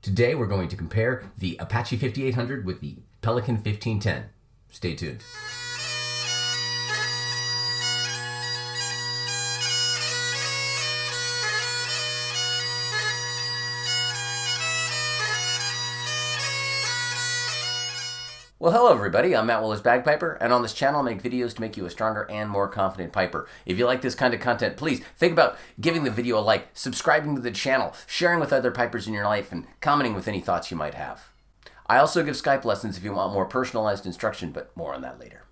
Today we're going to compare the Apache 5800 with the Pelican 1510. Stay tuned. Well, hello everybody, I'm Matt Willis Bagpiper, and on this channel I make videos to make you a stronger and more confident piper. If you like this kind of content, please think about giving the video a like, subscribing to the channel, sharing with other pipers in your life, and commenting with any thoughts you might have. I also give Skype lessons if you want more personalized instruction, but more on that later.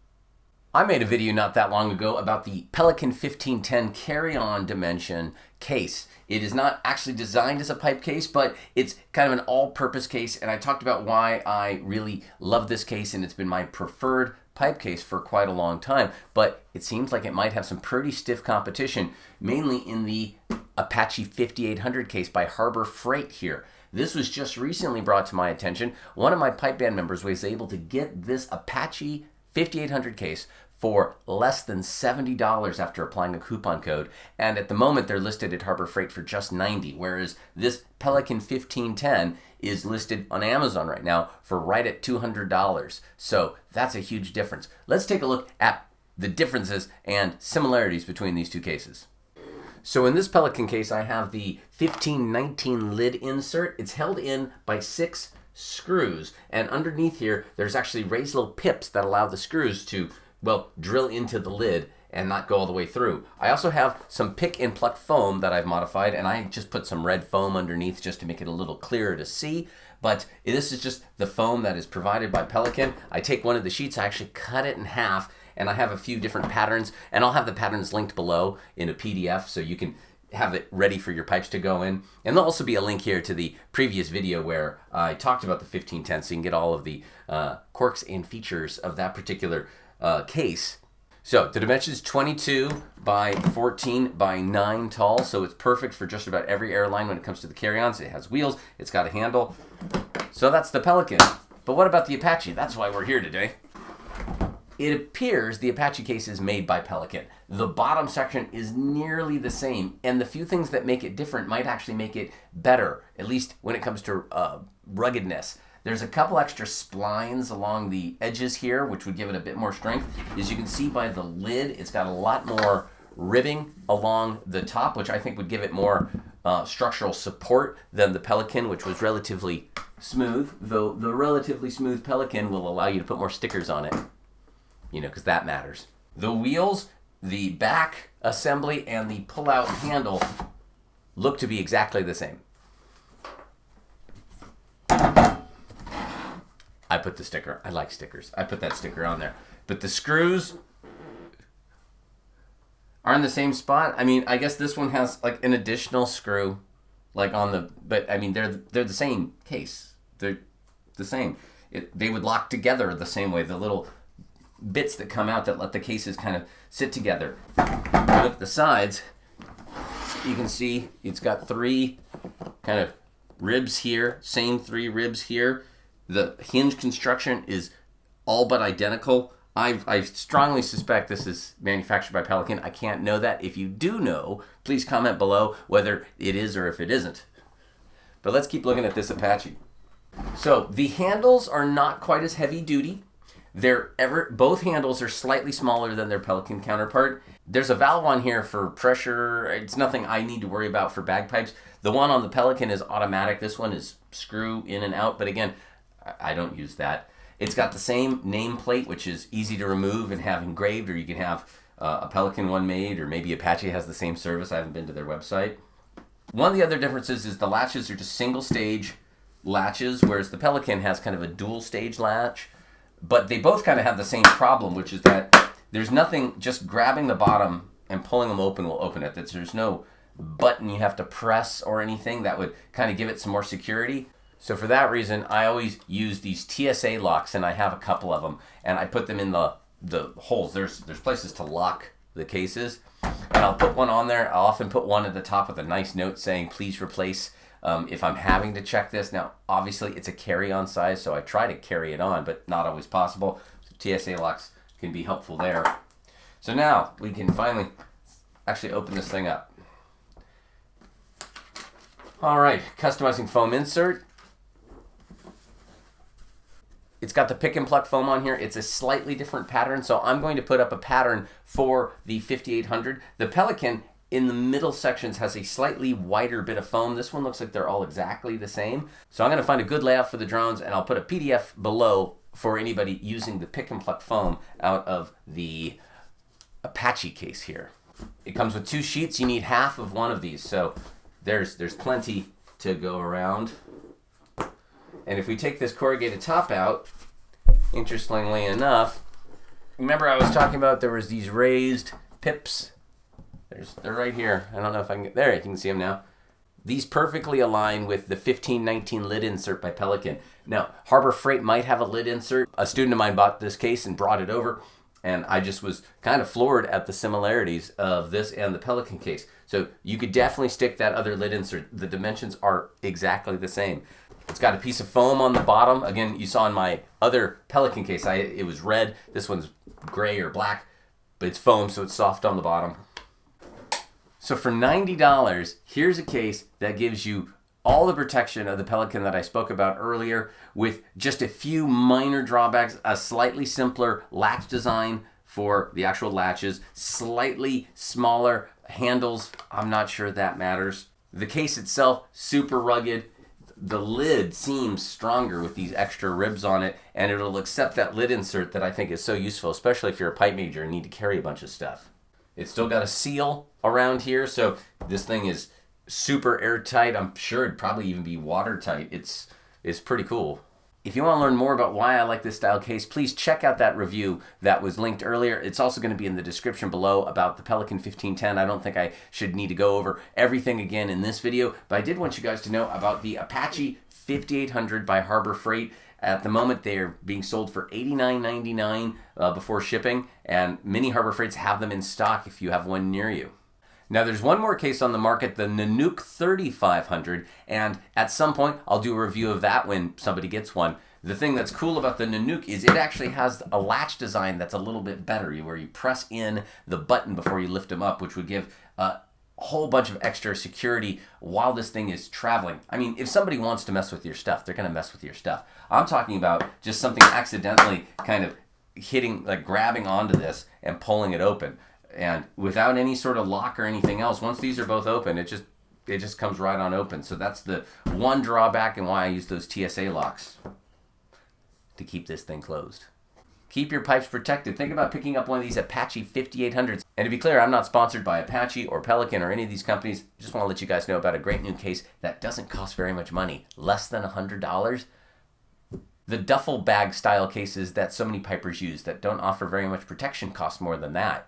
I made a video not that long ago about the Pelican 1510 carry-on dimension case. It is not actually designed as a pipe case, but it's kind of an all-purpose case, and I talked about why I really love this case, and it's been my preferred pipe case for quite a long time. But it seems like it might have some pretty stiff competition, mainly in the Apache 5800 case by Harbor Freight here. This was just recently brought to my attention. One of my pipe band members was able to get this Apache 5800 case for less than $70 after applying a coupon code, and at the moment they're listed at Harbor Freight for just $90, whereas this Pelican 1510 is listed on Amazon right now for right at $200. So that's a huge difference. Let's take a look at the differences and similarities between these two cases. So in this Pelican case, I have the 1519 lid insert. It's held in by 6 screws, and underneath here there's actually raised little pips that allow the screws to, well, drill into the lid and not go all the way through. I also have some pick and pluck foam that I've modified, and I just put some red foam underneath just to make it a little clearer to see. But this is just the foam that is provided by Pelican. I take one of the sheets, I actually cut it in half, and I have a few different patterns, and I'll have the patterns linked below in a PDF so you can have it ready for your pipes to go in. And there'll also be a link here to the previous video where I talked about the 1510, so you can get all of the quirks and features of that particular case. So the dimension is 22 by 14 by 9 tall, so it's perfect for just about every airline when it comes to the carry-ons. It has wheels, it's got a handle. So that's the Pelican. But what about the Apache? That's why we're here today. It appears the Apache case is made by Pelican. The bottom section is nearly the same, and the few things that make it different might actually make it better, at least when it comes to ruggedness. There's a couple extra splines along the edges here, which would give it a bit more strength. As you can see by the lid, it's got a lot more ribbing along the top, which I think would give it more structural support than the Pelican, which was relatively smooth, though the relatively smooth Pelican will allow you to put more stickers on it, you know, because that matters. The wheels, the back assembly, and the pull-out handle look to be exactly the same. I put the sticker. I like stickers. I put that sticker on there. But the screws are in the same spot. I mean, I guess this one has like an additional screw, like on the. But I mean, they're the same case. They're the same. They would lock together the same way. The little bits that come out that let the cases kind of sit together. Look at the sides. You can see it's got 3 kind of ribs here. Same 3 ribs here. The hinge construction is all but identical. I strongly suspect this is manufactured by Pelican. I can't know that. If you do know, please comment below whether it is or if it isn't. But let's keep looking at this Apache. So the handles are not quite as heavy duty. Both handles are slightly smaller than their Pelican counterpart. There's a valve on here for pressure. It's nothing I need to worry about for bagpipes. The one on the Pelican is automatic. This one is screw in and out. But again, I don't use that. It's got the same nameplate, which is easy to remove and have engraved, or you can have a Pelican one made, or maybe Apache has the same service. I haven't been to their website. One of the other differences is the latches are just single stage latches, whereas the Pelican has kind of a dual stage latch. But they both kind of have the same problem, which is that there's nothing, just grabbing the bottom and pulling them open will open it. There's no button you have to press or anything that would kind of give it some more security. So for that reason, I always use these TSA locks, and I have a couple of them, and I put them in the holes. There's places to lock the cases, and I'll put one on there. I'll often put one at the top with a nice note saying, please replace, if I'm having to check this. Now, obviously, it's a carry-on size, so I try to carry it on, but not always possible. So TSA locks can be helpful there. So now we can finally actually open this thing up. All right, customizing foam insert. It's got the pick and pluck foam on here. It's a slightly different pattern, so I'm going to put up a pattern for the 5800. The Pelican in the middle sections has a slightly wider bit of foam. This one looks like they're all exactly the same. So I'm going to find a good layout for the drones, and I'll put a PDF below for anybody using the pick and pluck foam out of the Apache case here. It comes with 2 sheets. You need half of one of these, so there's plenty to go around. And if we take this corrugated top out, interestingly enough, remember I was talking about there was these raised pips? They're right here. I don't know if I can get there. You can see them now. These perfectly align with the 1519 lid insert by Pelican. Now, Harbor Freight might have a lid insert. A student of mine bought this case and brought it over, and I just was kind of floored at the similarities of this and the Pelican case. So you could definitely stick that other lid insert. The dimensions are exactly the same. It's got a piece of foam on the bottom. Again, you saw in my other Pelican case, it was red. This one's gray or black, but it's foam, so it's soft on the bottom. So for $90, here's a case that gives you all the protection of the Pelican that I spoke about earlier, with just a few minor drawbacks: a slightly simpler latch design for the actual latches, slightly smaller handles. I'm not sure that matters. The case itself, super rugged. The lid seems stronger with these extra ribs on it, and it'll accept that lid insert that I think is so useful, especially if you're a pipe major and need to carry a bunch of stuff. It's still got a seal around here, so this thing is super airtight. I'm sure it'd probably even be watertight. It's pretty cool. If you want to learn more about why I like this style case, please check out that review that was linked earlier. It's also going to be in the description below about the Pelican 1510. I don't think I should need to go over everything again in this video, but I did want you guys to know about the Apache 5800 by Harbor Freight. At the moment, they are being sold for $89.99 before shipping, and many Harbor Freights have them in stock if you have one near you. Now, there's one more case on the market, the Nanook 3500, and at some point, I'll do a review of that when somebody gets one. The thing that's cool about the Nanook is it actually has a latch design that's a little bit better, where you press in the button before you lift them up, which would give a whole bunch of extra security while this thing is traveling. I mean, if somebody wants to mess with your stuff, they're going to mess with your stuff. I'm talking about just something accidentally kind of hitting, like grabbing onto this and pulling it open. And without any sort of lock or anything else, once these are both open, it just comes right on open. So that's the one drawback and why I use those TSA locks to keep this thing closed. Keep your pipes protected. Think about picking up one of these Apache 5800s. And to be clear, I'm not sponsored by Apache or Pelican or any of these companies. Just want to let you guys know about a great new case that doesn't cost very much money, less than $100. The duffel bag style cases that so many pipers use that don't offer very much protection cost more than that.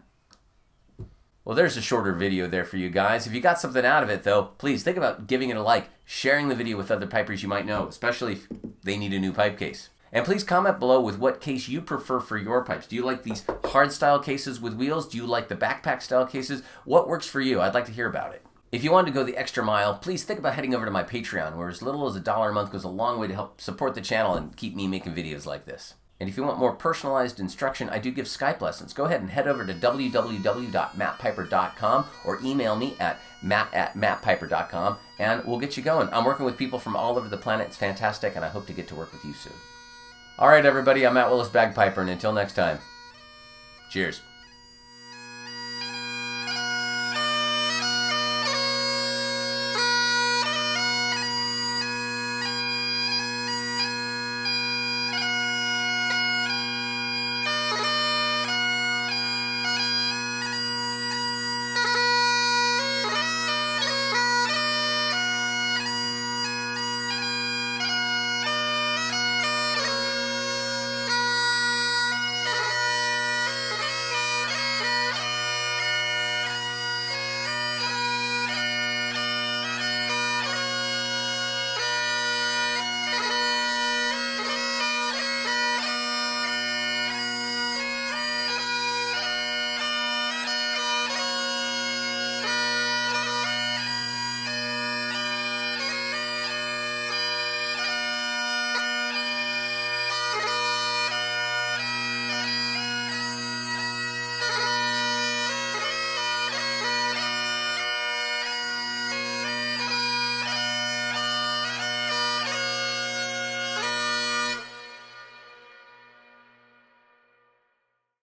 Well, there's a shorter video there for you guys. If you got something out of it, though, please think about giving it a like, sharing the video with other pipers you might know, especially if they need a new pipe case. And please comment below with what case you prefer for your pipes. Do you like these hard style cases with wheels? Do you like the backpack style cases? What works for you? I'd like to hear about it. If you want to go the extra mile, please think about heading over to my Patreon, where as little as $1 a month goes a long way to help support the channel and keep me making videos like this. And if you want more personalized instruction, I do give Skype lessons. Go ahead and head over to www.mattpiper.com or email me at matt@mattpiper.com, and we'll get you going. I'm working with people from all over the planet. It's fantastic, and I hope to get to work with you soon. All right, everybody, I'm Matt Willis Bagpiper, and until next time, cheers.